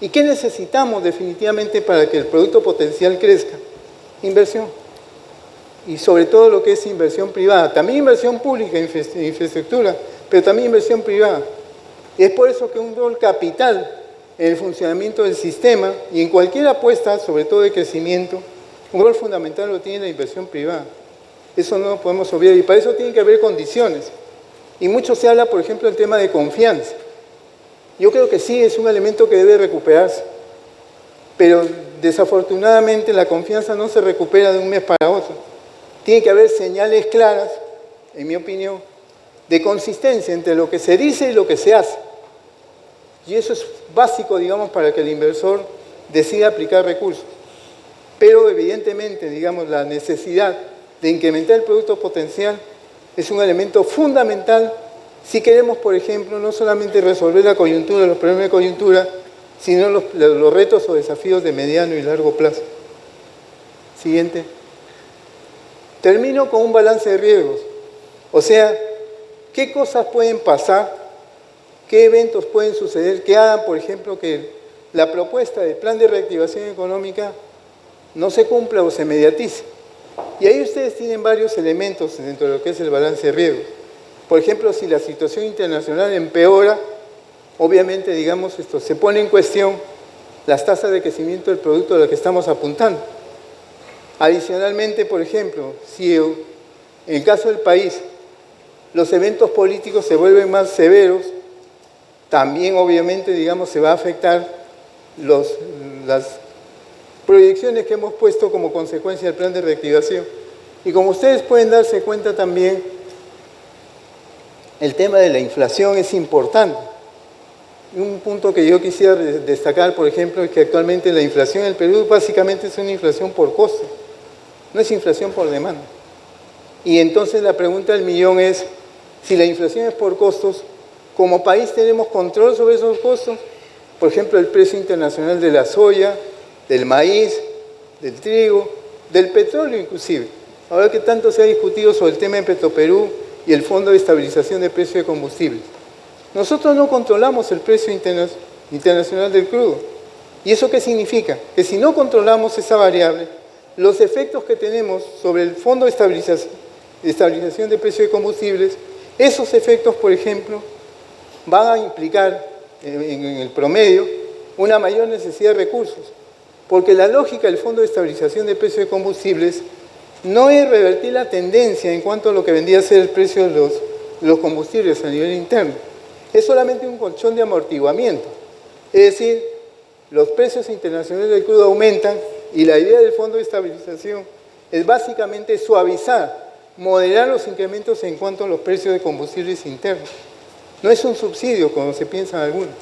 ¿Y qué necesitamos definitivamente para que el producto potencial crezca? Inversión. Y sobre todo lo que es inversión privada. También inversión pública en infraestructura, pero también inversión privada. Y es por eso que un rol capital en el funcionamiento del sistema y en cualquier apuesta, sobre todo de crecimiento, un rol fundamental lo tiene la inversión privada. Eso no lo podemos obviar y para eso tienen que haber condiciones. Y mucho se habla, por ejemplo, del tema de confianza. Yo creo que sí, es un elemento que debe recuperarse, pero desafortunadamente la confianza no se recupera de un mes para otro. Tiene que haber señales claras, en mi opinión, de consistencia entre lo que se dice y lo que se hace. Y eso es básico, digamos, para que el inversor decida aplicar recursos. Pero evidentemente, digamos, la necesidad de incrementar el producto potencial es un elemento fundamental si queremos, por ejemplo, no solamente resolver la coyuntura, los problemas de coyuntura, sino los retos o desafíos de mediano y largo plazo. Siguiente. Termino con un balance de riesgos. O sea, ¿qué cosas pueden pasar? ¿Qué eventos pueden suceder que hagan, por ejemplo, que la propuesta del plan de reactivación económica no se cumpla o se mediatice? Y ahí ustedes tienen varios elementos dentro de lo que es el balance de riesgos. Por ejemplo, si la situación internacional empeora, obviamente, digamos, esto se pone en cuestión las tasas de crecimiento del producto a las que estamos apuntando. Adicionalmente, por ejemplo, si en el caso del país los eventos políticos se vuelven más severos, también obviamente, digamos, se va a afectar las proyecciones que hemos puesto como consecuencia del plan de reactivación. Y como ustedes pueden darse cuenta también, el tema de la inflación es importante. Un punto que yo quisiera destacar, por ejemplo, es que actualmente la inflación en el Perú básicamente es una inflación por costo, no es inflación por demanda. Y entonces la pregunta del millón es, si la inflación es por costos, ¿como país tenemos control sobre esos costos? Por ejemplo, el precio internacional de la soya, del maíz, del trigo, del petróleo inclusive. Ahora que tanto se ha discutido sobre el tema de Petroperú y el Fondo de Estabilización de Precios de Combustibles. Nosotros no controlamos el precio internacional del crudo. ¿Y eso qué significa? Que si no controlamos esa variable, los efectos que tenemos sobre el Fondo de Estabilización de Precios de Combustibles, esos efectos, por ejemplo, van a implicar en el promedio una mayor necesidad de recursos. Porque la lógica del Fondo de Estabilización de Precios de Combustibles no es revertir la tendencia en cuanto a lo que vendría a ser el precio de los combustibles a nivel interno. Es solamente un colchón de amortiguamiento. Es decir, los precios internacionales del crudo aumentan y la idea del Fondo de Estabilización es básicamente suavizar, moderar los incrementos en cuanto a los precios de combustibles internos. No es un subsidio, como se piensa en algunos.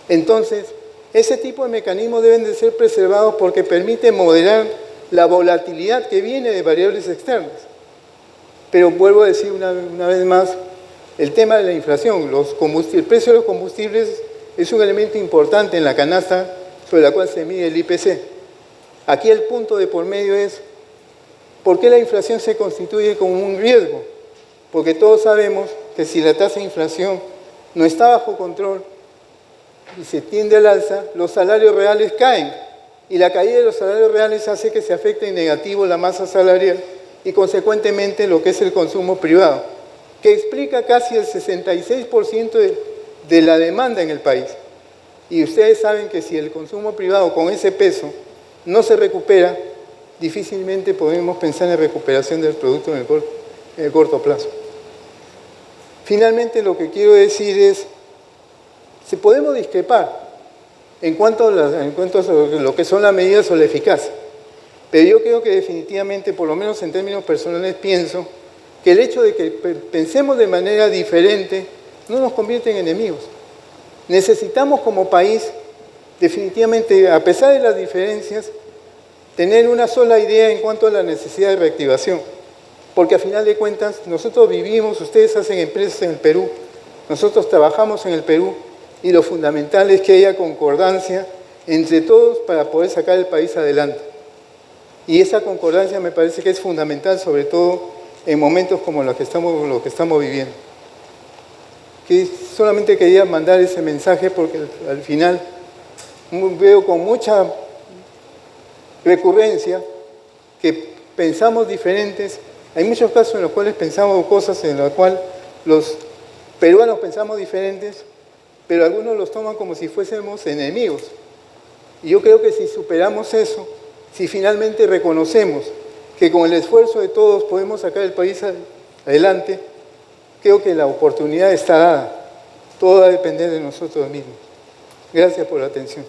Entonces, ese tipo de mecanismos deben de ser preservados porque permite moderar la volatilidad que viene de variables externas. Pero vuelvo a decir una vez más, el tema de la inflación, el precio de los combustibles es un elemento importante en la canasta sobre la cual se mide el IPC. Aquí el punto de por medio es, ¿por qué la inflación se constituye como un riesgo? Porque todos sabemos que si la tasa de inflación no está bajo control y se tiende al alza, los salarios reales caen. Y la caída de los salarios reales hace que se afecte en negativo la masa salarial y consecuentemente lo que es el consumo privado, que explica casi el 66% de la demanda en el país. Y ustedes saben que si el consumo privado con ese peso no se recupera, difícilmente podemos pensar en recuperación del producto en el corto plazo. Finalmente, lo que quiero decir es, si podemos discrepar en cuanto a lo que son las medidas o la eficacia, pero yo creo que definitivamente, por lo menos en términos personales, pienso que el hecho de que pensemos de manera diferente no nos convierte en enemigos. Necesitamos como país, definitivamente, a pesar de las diferencias, tener una sola idea en cuanto a la necesidad de reactivación. Porque a final de cuentas, nosotros vivimos, ustedes hacen empresas en el Perú, nosotros trabajamos en el Perú, y lo fundamental es que haya concordancia entre todos para poder sacar el país adelante. Y esa concordancia me parece que es fundamental, sobre todo en momentos como los que estamos viviendo. Que solamente quería mandar ese mensaje porque al final veo con mucha recurrencia que pensamos diferentes. Hay muchos casos en los cuales pensamos cosas en las cuales los peruanos pensamos diferentes, pero algunos los toman como si fuésemos enemigos. Y yo creo que si superamos eso, si finalmente reconocemos que con el esfuerzo de todos podemos sacar el país adelante, creo que la oportunidad está dada. Todo va a depender de nosotros mismos. Gracias por la atención.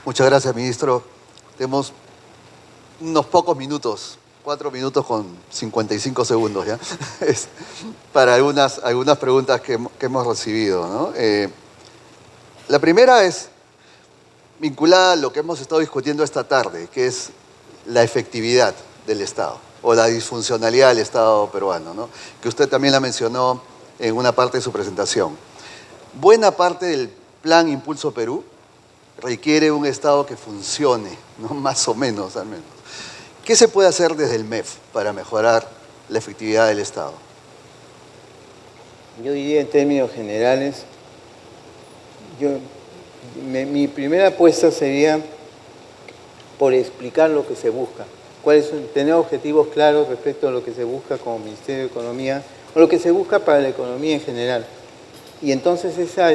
Muchas gracias, ministro. Tenemos unos pocos minutos, 4 minutos con 55 segundos, ¿ya? Para algunas preguntas que hemos recibido, ¿no? La primera es vinculada a lo que hemos estado discutiendo esta tarde, que es la efectividad del Estado o la disfuncionalidad del Estado peruano, ¿no? Que usted también la mencionó en una parte de su presentación. Buena parte del Plan Impulso Perú requiere un Estado que funcione, ¿no? Más o menos, al menos. ¿Qué se puede hacer desde el MEF para mejorar la efectividad del Estado? Yo diría en términos generales, mi primera apuesta sería por explicar lo que se busca. Tener objetivos claros respecto a lo que se busca como Ministerio de Economía o lo que se busca para la economía en general. Y entonces esa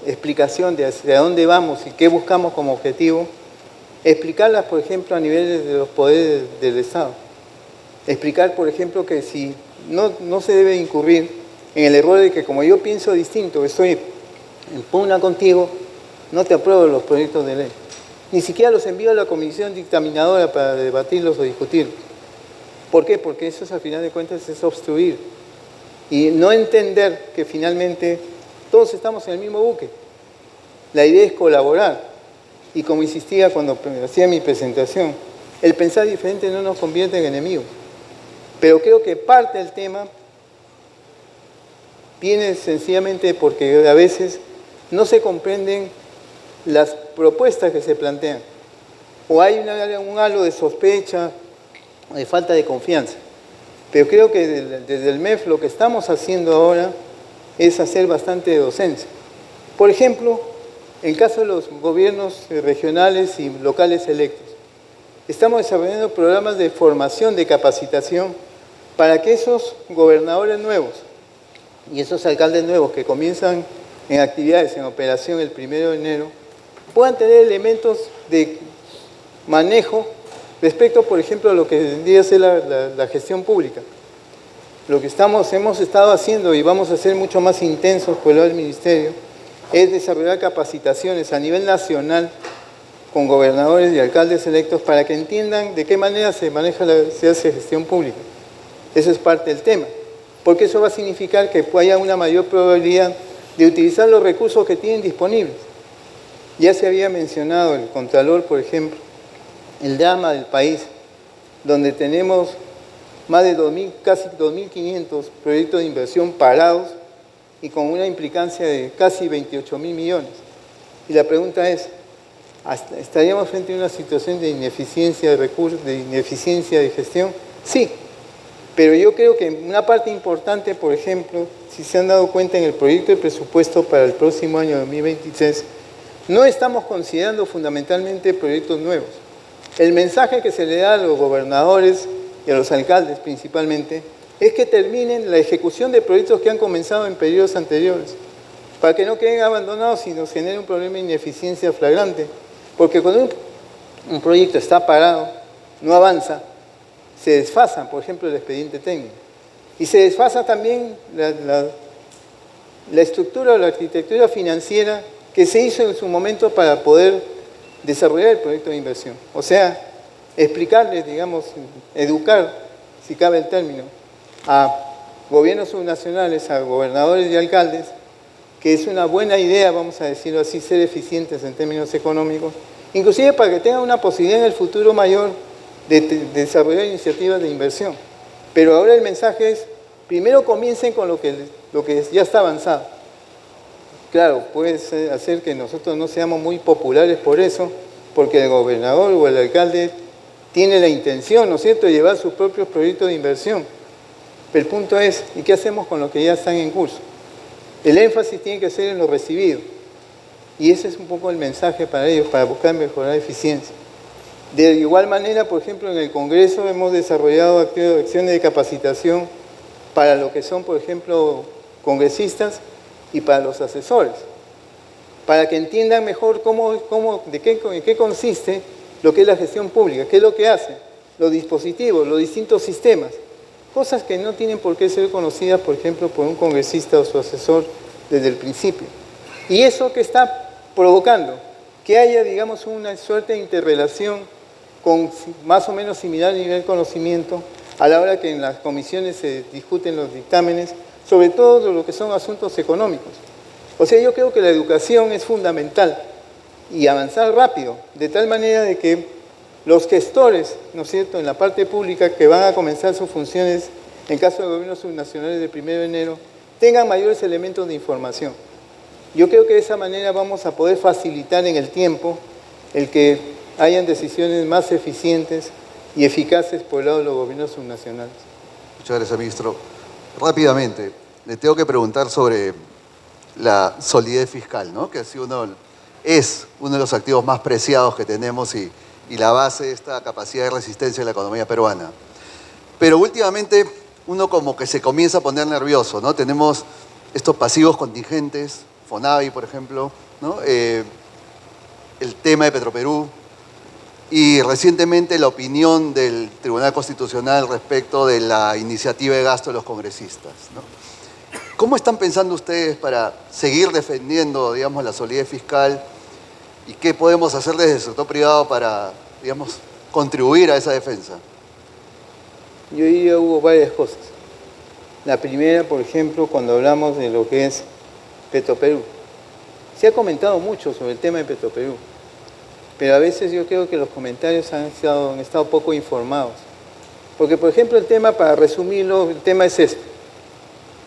explicación de hacia dónde vamos y qué buscamos como objetivo, explicarlas, por ejemplo, a nivel de los poderes del Estado. Explicar, por ejemplo, que si no se debe incurrir en el error de que como yo pienso distinto, estoy en pugna contigo, no te apruebo los proyectos de ley. Ni siquiera los envío a la comisión dictaminadora para debatirlos o discutirlos. ¿Por qué? Porque eso, al final de cuentas, es obstruir. Y no entender que finalmente todos estamos en el mismo buque. La idea es colaborar. Y como insistía cuando hacía mi presentación, el pensar diferente no nos convierte en enemigos. Pero creo que parte del tema viene sencillamente porque a veces no se comprenden las propuestas que se plantean. O hay un halo de sospecha, de falta de confianza. Pero creo que desde el MEF lo que estamos haciendo ahora es hacer bastante docencia. Por ejemplo, en el caso de los gobiernos regionales y locales electos, estamos desarrollando programas de formación, de capacitación, para que esos gobernadores nuevos y esos alcaldes nuevos que comienzan en actividades, en operación el 1 de enero, puedan tener elementos de manejo respecto, por ejemplo, a lo que tendría que ser la gestión pública. Lo que hemos estado haciendo y vamos a ser mucho más intensos por el lado del Ministerio es desarrollar capacitaciones a nivel nacional con gobernadores y alcaldes electos para que entiendan de qué manera se hace gestión pública. Eso es parte del tema, porque eso va a significar que haya una mayor probabilidad de utilizar los recursos que tienen disponibles. Ya se había mencionado el Contralor, por ejemplo, el drama del país, donde tenemos más de casi 2.500 proyectos de inversión parados y con una implicancia de casi 28.000 millones. Y la pregunta es, ¿estaríamos frente a una situación de ineficiencia de recursos, de ineficiencia de gestión? Sí, pero yo creo que una parte importante, por ejemplo, si se han dado cuenta en el proyecto de presupuesto para el próximo año 2023, no estamos considerando fundamentalmente proyectos nuevos. El mensaje que se le da a los gobernadores y a los alcaldes principalmente es que terminen la ejecución de proyectos que han comenzado en periodos anteriores, para que no queden abandonados y nos genere un problema de ineficiencia flagrante. Porque cuando un proyecto está parado, no avanza, se desfasa, por ejemplo, el expediente técnico. Y se desfasa también la estructura o la arquitectura financiera que se hizo en su momento para poder desarrollar el proyecto de inversión. O sea, explicarles, digamos, educar, si cabe el término, a gobiernos subnacionales, a gobernadores y alcaldes, que es una buena idea, vamos a decirlo así, ser eficientes en términos económicos, inclusive para que tengan una posibilidad en el futuro mayor de desarrollar iniciativas de inversión. Pero ahora el mensaje es, primero comiencen con lo que ya está avanzado. Claro, puede hacer que nosotros no seamos muy populares por eso, porque el gobernador o el alcalde tiene la intención, ¿no es cierto?, de llevar sus propios proyectos de inversión. Pero el punto es, ¿y qué hacemos con los que ya están en curso? El énfasis tiene que ser en lo recibido. Y ese es un poco el mensaje para ellos, para buscar mejorar eficiencia. De igual manera, por ejemplo, en el Congreso hemos desarrollado acciones de capacitación para lo que son, por ejemplo, congresistas y para los asesores, para que entiendan mejor en qué consiste lo que es la gestión pública, qué es lo que hace, los dispositivos, los distintos sistemas, cosas que no tienen por qué ser conocidas, por ejemplo, por un congresista o su asesor desde el principio. Y eso que está provocando que haya, digamos, una suerte de interrelación con más o menos similar nivel de conocimiento a la hora que en las comisiones se discuten los dictámenes, sobre todo lo que son asuntos económicos. O sea, yo creo que la educación es fundamental y avanzar rápido, de tal manera de que los gestores, ¿no es cierto?, en la parte pública que van a comenzar sus funciones, en caso de gobiernos subnacionales del 1 de enero, tengan mayores elementos de información. Yo creo que de esa manera vamos a poder facilitar en el tiempo el que hayan decisiones más eficientes y eficaces por el lado de los gobiernos subnacionales. Muchas gracias, ministro. Rápidamente, le tengo que preguntar sobre la solidez fiscal, ¿no?, que es uno de los activos más preciados que tenemos y la base de esta capacidad de resistencia de la economía peruana. Pero últimamente uno como que se comienza a poner nervioso, ¿no? Tenemos estos pasivos contingentes, FONAVI, por ejemplo, ¿no?, el tema de Petroperú y recientemente la opinión del Tribunal Constitucional respecto de la iniciativa de gasto de los congresistas, ¿no? ¿Cómo están pensando ustedes para seguir defendiendo, digamos, la solidez fiscal y qué podemos hacer desde el sector privado para, digamos, contribuir a esa defensa? Yo diría hubo varias cosas. La primera, por ejemplo, cuando hablamos de lo que es Petroperú. Se ha comentado mucho sobre el tema de Petroperú, pero a veces yo creo que los comentarios han estado poco informados. Porque, por ejemplo, el tema, para resumirlo, el tema es este.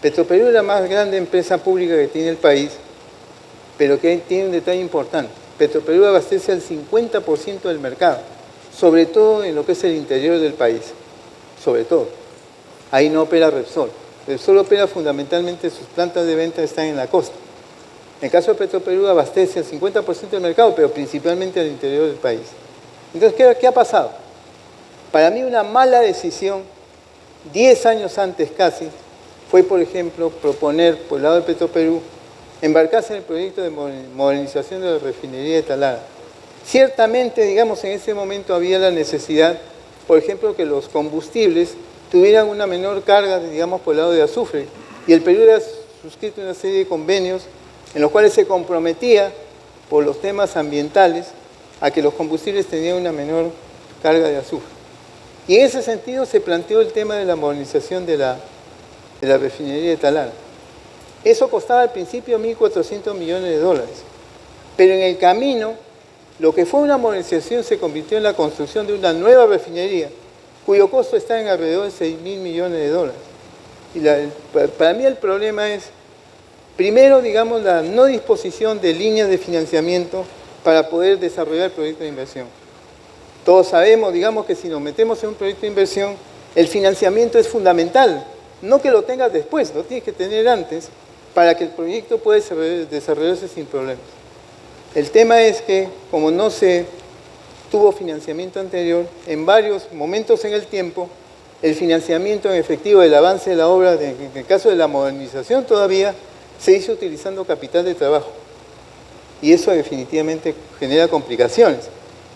Petroperú es la más grande empresa pública que tiene el país, pero que tiene un detalle importante. Petroperú abastece al 50% del mercado, sobre todo en lo que es el interior del país, sobre todo. Ahí no opera Repsol. Repsol opera fundamentalmente, sus plantas de venta están en la costa. En el caso de Petroperú abastece al 50% del mercado, pero principalmente al interior del país. Entonces, ¿qué ha pasado? Para mí una mala decisión, 10 años antes casi, fue, por ejemplo, proponer por el lado de Petroperú embarcarse en el proyecto de modernización de la refinería de Talara. Ciertamente, digamos, en ese momento había la necesidad, por ejemplo, que los combustibles tuvieran una menor carga, digamos, por el lado de azufre. Y el Perú ha suscrito una serie de convenios en los cuales se comprometía, por los temas ambientales, a que los combustibles tenían una menor carga de azufre. Y en ese sentido se planteó el tema de la modernización de la refinería de Talara. Eso costaba al principio 1.400 millones de dólares. Pero en el camino, lo que fue una modernización se convirtió en la construcción de una nueva refinería, cuyo costo está en alrededor de 6.000 millones de dólares. Y para mí el problema es, primero, digamos, la no disposición de líneas de financiamiento para poder desarrollar proyectos de inversión. Todos sabemos, digamos, que si nos metemos en un proyecto de inversión, el financiamiento es fundamental. No que lo tengas después, lo tienes que tener antes para que el proyecto pueda desarrollarse sin problemas. El tema es que, como no se tuvo financiamiento anterior, en varios momentos en el tiempo, el financiamiento en efectivo del avance de la obra, en el caso de la modernización todavía, se hizo utilizando capital de trabajo. Y eso definitivamente genera complicaciones,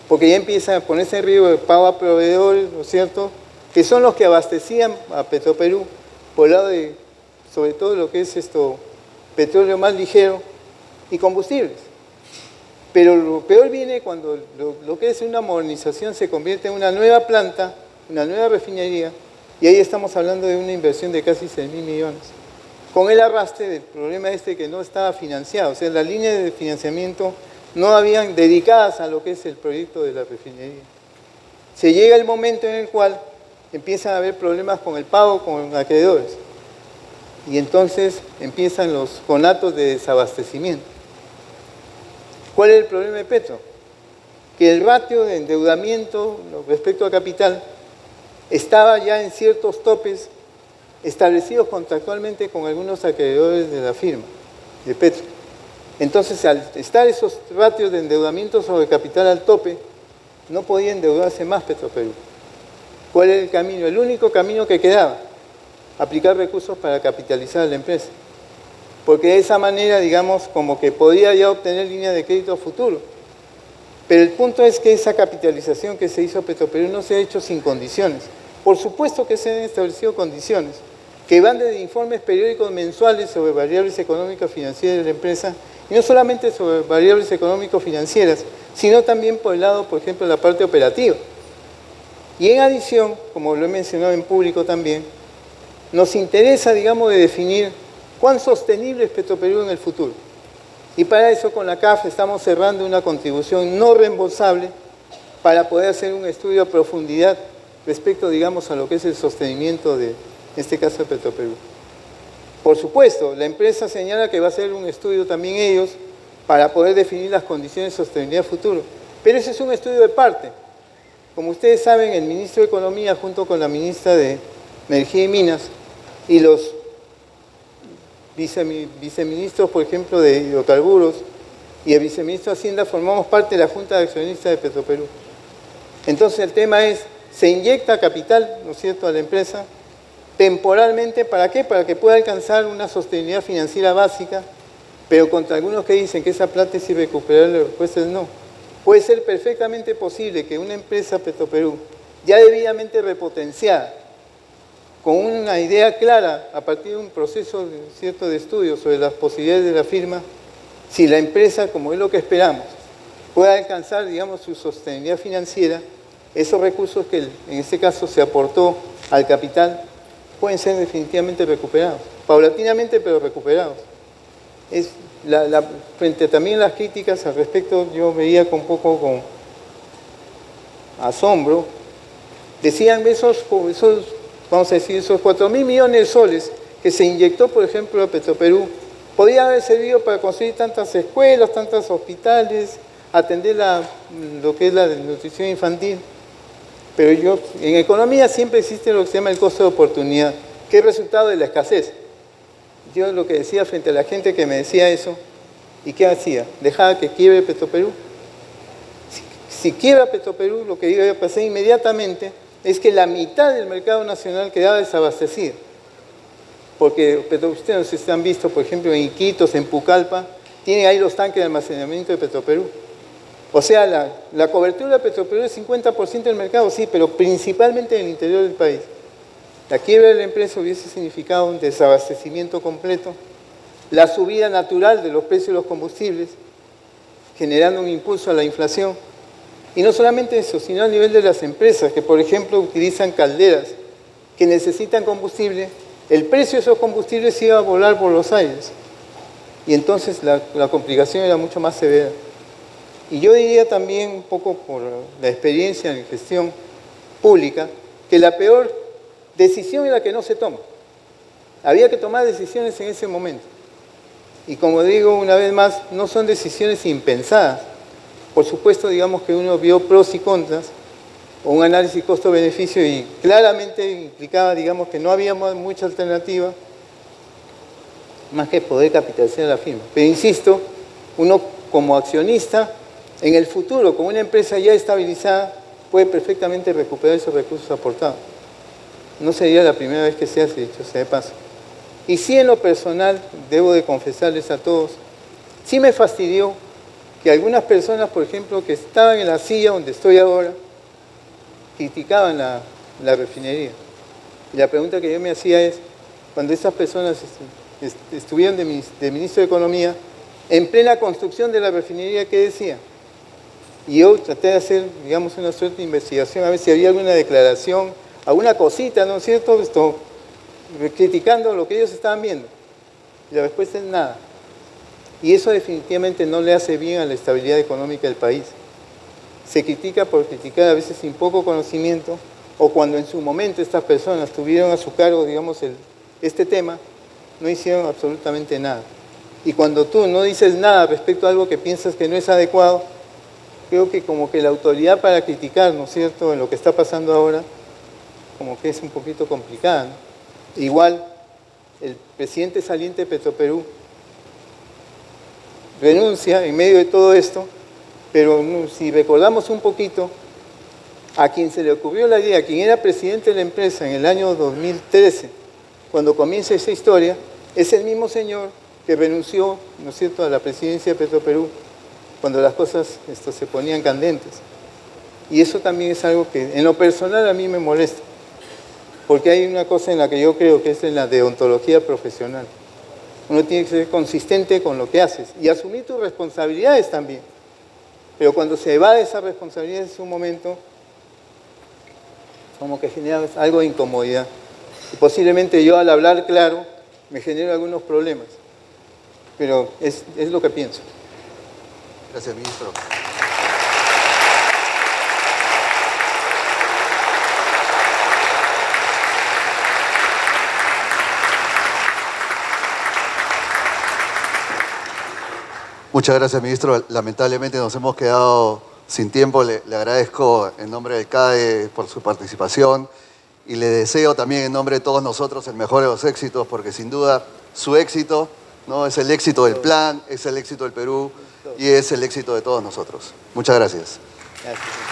porque ya empieza a ponerse en riesgo el pago a proveedores, ¿no es cierto?, que son los que abastecían a Petroperú por el lado de, sobre todo, lo que es petróleo más ligero y combustibles. Pero lo peor viene cuando lo que es una modernización se convierte en una nueva planta, una nueva refinería, y ahí estamos hablando de una inversión de casi 6.000 millones. Con el arrastre del problema que no estaba financiado, o sea, las líneas de financiamiento no habían dedicadas a lo que es el proyecto de la refinería. Se llega el momento en el cual empiezan a haber problemas con el pago con acreedores. Y entonces empiezan los conatos de desabastecimiento. ¿Cuál es el problema de Petro? Que el ratio de endeudamiento respecto a capital estaba ya en ciertos topes establecidos contractualmente con algunos acreedores de la firma, de Petro. Entonces, al estar esos ratios de endeudamiento sobre capital al tope, no podía endeudarse más Petroperú. ¿Cuál era el camino? El único camino que quedaba, aplicar recursos para capitalizar a la empresa. Porque de esa manera, digamos, como que podía ya obtener líneas de crédito futuro. Pero el punto es que esa capitalización que se hizo a Petroperú no se ha hecho sin condiciones. Por supuesto que se han establecido condiciones que van desde informes periódicos mensuales sobre variables económicas financieras de la empresa, y no solamente sobre variables económico-financieras, sino también por el lado, por ejemplo, de la parte operativa. Y en adición, como lo he mencionado en público también, nos interesa, digamos, de definir cuán sostenible es Petroperú en el futuro. Y para eso con la CAF estamos cerrando una contribución no reembolsable para poder hacer un estudio a profundidad respecto, digamos, a lo que es el sostenimiento de, en este caso, de Petroperú. Por supuesto, la empresa señala que va a hacer un estudio también ellos para poder definir las condiciones de sostenibilidad futuro. Pero ese es un estudio de parte. Como ustedes saben, el ministro de Economía, junto con la ministra de Energía y Minas, y los viceministros, por ejemplo, de Hidrocarburos y el viceministro de Hacienda, formamos parte de la Junta de Accionistas de Petroperú. Entonces el tema es, se inyecta capital, ¿no es cierto?, a la empresa, temporalmente, ¿para qué? Para que pueda alcanzar una sostenibilidad financiera básica, pero contra algunos que dicen que esa plata es irrecuperable, la respuesta es no. Puede ser perfectamente posible que una empresa Petroperú, ya debidamente repotenciada, con una idea clara, a partir de un proceso cierto de estudio sobre las posibilidades de la firma, si la empresa, como es lo que esperamos, pueda alcanzar, digamos, su sostenibilidad financiera, esos recursos que en este caso se aportó al capital pueden ser definitivamente recuperados, paulatinamente pero recuperados. Frente también a las críticas al respecto, yo veía con asombro, decían vamos a decir, esos 4.000 millones de soles que se inyectó, por ejemplo, a Petroperú, podía haber servido para construir tantas escuelas, tantos hospitales, atender lo que es la nutrición infantil. Pero en economía siempre existe lo que se llama el costo de oportunidad, que es resultado de la escasez. Yo lo que decía frente a la gente que me decía eso, ¿y qué hacía? Dejaba que quiebre Petroperú. Si quiebra Petroperú, lo que iba a pasar inmediatamente es que la mitad del mercado nacional quedaba desabastecido. Porque ustedes han visto, por ejemplo, en Iquitos, en Pucallpa, tienen ahí los tanques de almacenamiento de Petroperú. O sea, la cobertura de Petroperú es 50% del mercado, sí, pero principalmente en el interior del país. La quiebra de la empresa hubiese significado un desabastecimiento completo, la subida natural de los precios de los combustibles, generando un impulso a la inflación. Y no solamente eso, sino a nivel de las empresas que, por ejemplo, utilizan calderas que necesitan combustible, el precio de esos combustibles iba a volar por los aires. Y entonces la complicación era mucho más severa. Y yo diría también, un poco por la experiencia en gestión pública, que la peor decisión es la que no se toma. Había que tomar decisiones en ese momento. Y como digo una vez más, no son decisiones impensadas. Por supuesto, digamos que uno vio pros y contras, o un análisis costo-beneficio, y claramente implicaba, digamos, que no había mucha alternativa más que poder capitalizar la firma. Pero insisto, uno como accionista, en el futuro, con una empresa ya estabilizada, puede perfectamente recuperar esos recursos aportados. No sería la primera vez que se hace, dicho sea de paso. Y sí, en lo personal, debo de confesarles a todos, sí me fastidió que algunas personas, por ejemplo, que estaban en la silla donde estoy ahora, criticaban la refinería. Y la pregunta que yo me hacía es, cuando esas personas estuvieron de ministro de Economía, en plena construcción de la refinería, ¿qué decía? Y yo traté de hacer, digamos, una suerte de investigación, a ver si había alguna declaración, alguna cosita, ¿no es cierto?, criticando lo que ellos estaban viendo. Y la respuesta es nada. Y eso definitivamente no le hace bien a la estabilidad económica del país. Se critica por criticar, a veces sin poco conocimiento, o cuando en su momento estas personas tuvieron a su cargo, digamos, este tema, no hicieron absolutamente nada. Y cuando tú no dices nada respecto a algo que piensas que no es adecuado, creo que como que la autoridad para criticar, ¿no es cierto?, en lo que está pasando ahora, como que es un poquito complicada, ¿no? Igual, el presidente saliente de Petroperú renuncia en medio de todo esto, pero si recordamos un poquito, a quien se le ocurrió la idea, quien era presidente de la empresa en el año 2013, cuando comienza esa historia, es el mismo señor que renunció, ¿no es cierto?, a la presidencia de Petroperú, cuando las cosas se ponían candentes. Y eso también es algo que en lo personal a mí me molesta, porque hay una cosa en la que yo creo que es en la deontología profesional. Uno tiene que ser consistente con lo que haces y asumir tus responsabilidades también. Pero cuando se evade esa responsabilidad en un momento, como que genera algo de incomodidad. Y posiblemente yo al hablar claro me genero algunos problemas, pero es lo que pienso. Gracias, ministro. Muchas gracias, ministro. Lamentablemente nos hemos quedado sin tiempo. Le agradezco en nombre del CADE por su participación y le deseo también en nombre de todos nosotros el mejor de los éxitos, porque sin duda su éxito, ¿no?, es el éxito del plan, es el éxito del Perú y es el éxito de todos nosotros. Muchas gracias. Gracias.